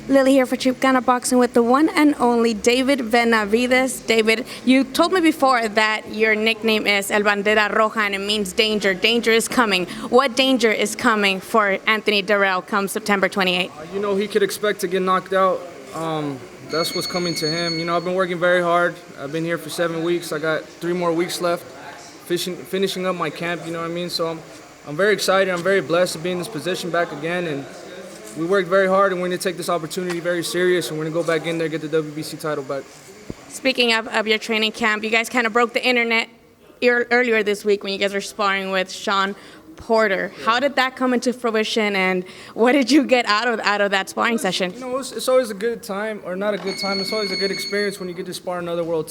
Lily here for Xicana Boxing with the one and only David Benavidez. David, you told me before that your nickname is El Bandera Roja and it means danger. Danger is coming. What danger is coming for Anthony Durrell come September 28th? He could expect to get knocked out. That's what's coming to him. I've been working very hard. I've been here for 7 weeks. I got 3 more weeks left, finishing up my camp, you know what I mean? So I'm very excited. I'm very blessed to be in this position back again. And we worked very hard, and we're going to take this opportunity very serious, and we're going to go back in there and get the WBC title back. Speaking of your training camp, you guys kind of broke the internet earlier this week when you guys were sparring with Shawn Porter. How did that come into fruition, and what did you get out of that sparring session? It's always a good time, or not a good time. It's always a good experience when you get to spar another world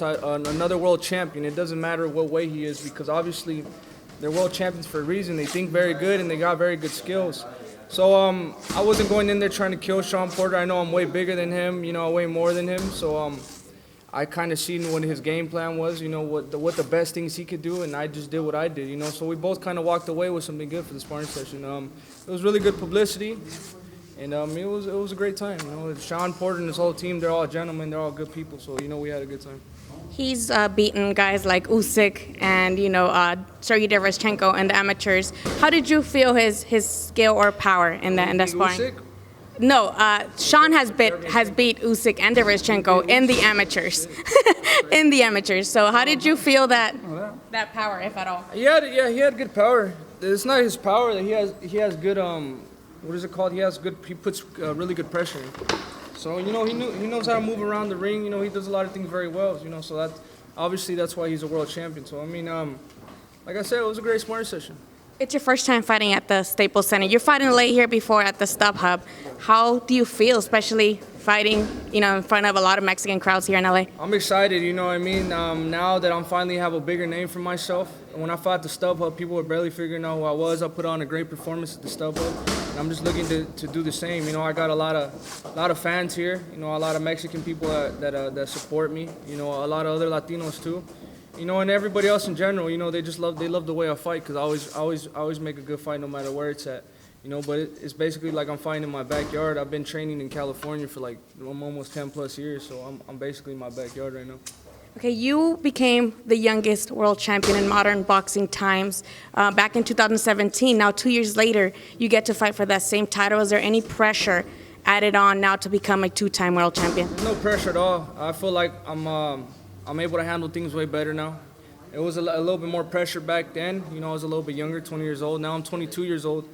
champion. It doesn't matter what way he is, because obviously they're world champions for a reason. They think very good, and they got very good skills. So I wasn't going in there trying to kill Shawn Porter. I know I'm way bigger than him, way more than him. So I kind of seen what his game plan was, what the best things he could do, and I just did what I did, So we both kind of walked away with something good for the sparring session. It was really good publicity, and it was a great time. Shawn Porter and his whole team, they're all gentlemen, they're all good people. So we had a good time. He's beaten guys like Usyk and Sergey Derevyanchenko in the amateurs. How did you feel his skill or power in the sparring? Usyk? No, Shawn has beat Usyk and Derevyanchenko in the amateurs. In the amateurs. So how did you feel that power, if at all? He had good power. It's not his power that he has good what is it called? He puts really good pressure. So he knows how to move around the ring. He does a lot of things very well. So that's why he's a world champion. So like I said, it was a great sparring session. It's your first time fighting at the Staples Center. You're fighting late here before at the StubHub. How do you feel, especially fighting, in front of a lot of Mexican crowds here in LA? I'm excited, now that I'm finally have a bigger name for myself. When I fought at the StubHub, people were barely figuring out who I was. I put on a great performance at the StubHub, and I'm just looking to do the same. I got a lot of fans here. A lot of Mexican people that support me. A lot of other Latinos too. And everybody else in general. They love the way I fight, because I always make a good fight no matter where it's at. But it's basically like I'm fighting in my backyard. I've been training in California for almost 10 plus years, so I'm basically in my backyard right now. Okay, you became the youngest world champion in modern boxing times back in 2017. Now, 2 years later, you get to fight for that same title. Is there any pressure added on now to become a 2-time world champion? There's no pressure at all. I feel like I'm able to handle things way better now. It was a little bit more pressure back then. I was a little bit younger, 20 years old. Now I'm 22 years old.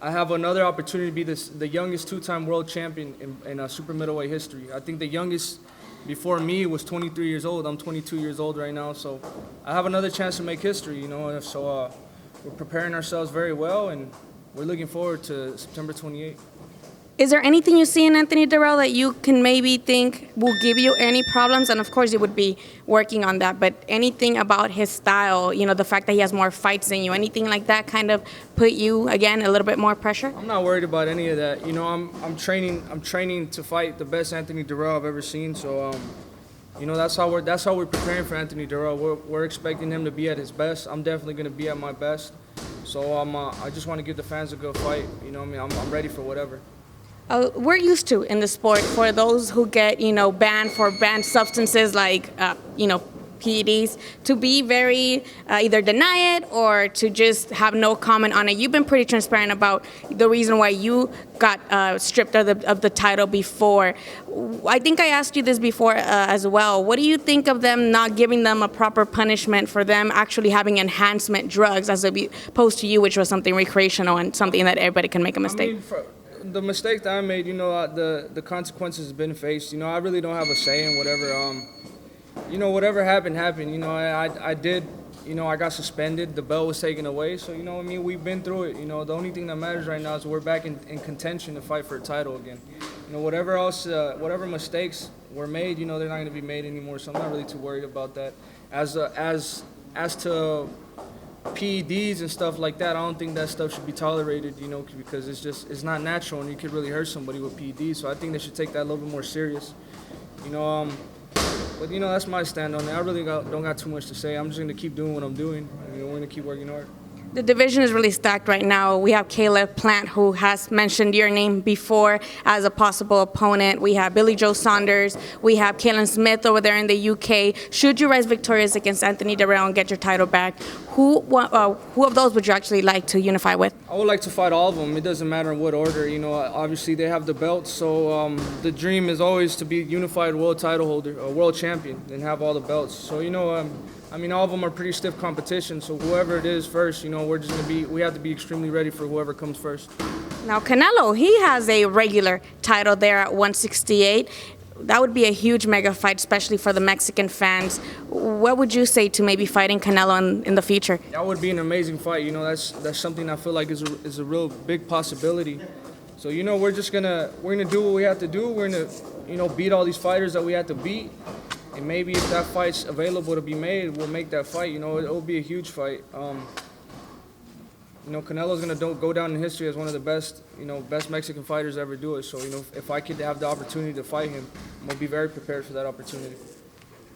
I have another opportunity to be the youngest 2-time world champion in super middleweight history. I think the youngest before me was 23 years old. I'm 22 years old right now, so I have another chance to make history. So we're preparing ourselves very well, and we're looking forward to September 28th. Is there anything you see in Anthony Durrell that you can maybe think will give you any problems? And of course, you would be working on that. But anything about his style, the fact that he has more fights than you, anything like that kind of put you, again, a little bit more pressure? I'm not worried about any of that. I'm training to fight the best Anthony Durrell I've ever seen. So, that's how we're preparing for Anthony Durrell. We're expecting him to be at his best. I'm definitely going to be at my best. So I just want to give the fans a good fight. I'm ready for whatever. We're used to in the sport for those who get, banned for banned substances like, PEDs, to be very either deny it or to just have no comment on it. You've been pretty transparent about the reason why you got stripped of the title before. I think I asked you this before as well. What do you think of them not giving them a proper punishment for them actually having enhancement drugs as opposed to you, which was something recreational and something that everybody can make a mistake? The mistake that I made, the consequences have been faced. I really don't have a say in whatever. Whatever happened. I did. I got suspended. The belt was taken away. So we've been through it. The only thing that matters right now is we're back in contention to fight for a title again. Whatever else, whatever mistakes were made, they're not going to be made anymore. So I'm not really too worried about that. As to PEDs and stuff like that, I don't think that stuff should be tolerated, because it's not natural, and you could really hurt somebody with PEDs. So I think they should take that a little bit more serious, But that's my stand on it. I really don't got too much to say. I'm just gonna keep doing what I'm doing. We're gonna keep working hard. The division is really stacked right now. We have Caleb Plant, who has mentioned your name before as a possible opponent. We have Billy Joe Saunders. We have Kalen Smith over there in the UK. Should you rise victorious against Anthony Durrell and get your title back, who of those would you actually like to unify with? I would like to fight all of them. It doesn't matter in what order. You know, obviously they have the belts, so the dream is always to be unified world title holder, a world champion, and have all the belts. So, you know, I mean, all of them are pretty stiff competition, so whoever it is first, you know, we have to be extremely ready for whoever comes first. Now, Canelo, he has a regular title there at 168. That would be a huge mega fight, especially for the Mexican fans. What would you say to maybe fighting Canelo in the future? That would be an amazing fight. You know, that's something I feel like is a real big possibility. So, you know, we're gonna do what we have to do. We're gonna, you know, beat all these fighters that we have to beat. And maybe if that fight's available to be made, we'll make that fight. You know, it'll be a huge fight. You know, Canelo's gonna go down in history as one of the best Mexican fighters ever do it. So, you know, if I could have the opportunity to fight him, I'm gonna be very prepared for that opportunity.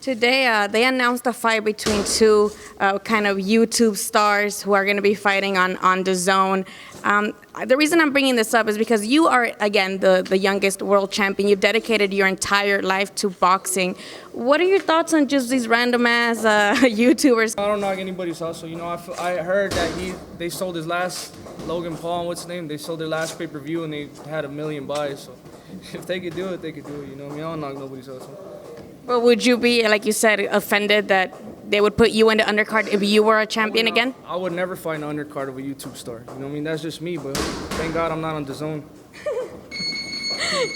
Today, they announced a fight between two kind of YouTube stars who are going to be fighting on Dazn. The reason I'm bringing this up is because you are, again, the youngest world champion. You've dedicated your entire life to boxing. What are your thoughts on just these random-ass YouTubers? I don't knock anybody's hustle. You know, I heard that they sold his last, Logan Paul, what's his name? They sold their last pay-per-view and they had 1 million buys. So if they could do it, they could do it. You know what I mean? I don't knock nobody's hustle. But would you be, like you said, offended that they would put you into undercard if you were a champion again? I would never fight an undercard of a YouTube star. You know what I mean? That's just me, but thank God I'm not on Dazn.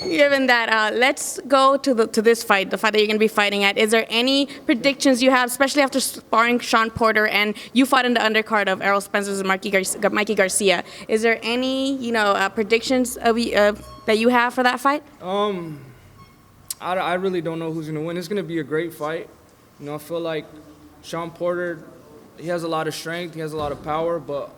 Given that, let's go to this fight, the fight that you're going to be fighting at. Is there any predictions you have, especially after sparring Shawn Porter and you fought in the undercard of Errol Spencer's and Mikey Garcia? Is there any, predictions that you have for that fight? I really don't know who's going to win. It's going to be a great fight. You know, I feel like Shawn Porter, he has a lot of strength, he has a lot of power, but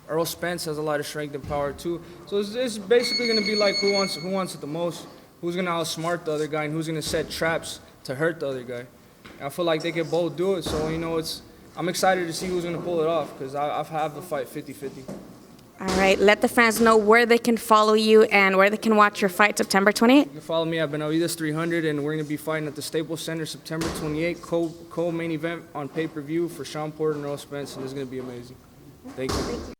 Errol Spence has a lot of strength and power too. So it's basically going to be like who wants it the most, who's going to outsmart the other guy, and who's going to set traps to hurt the other guy. And I feel like they can both do it. So, you know, I'm excited to see who's going to pull it off because I have the fight 50-50. All right, let the fans know where they can follow you and where they can watch your fight September 28th. You can follow me at Benavidez 300, and we're going to be fighting at the Staples Center September 28th, co-main event on pay-per-view for Shawn Porter and Errol Spence, and it's going to be amazing. Thank you.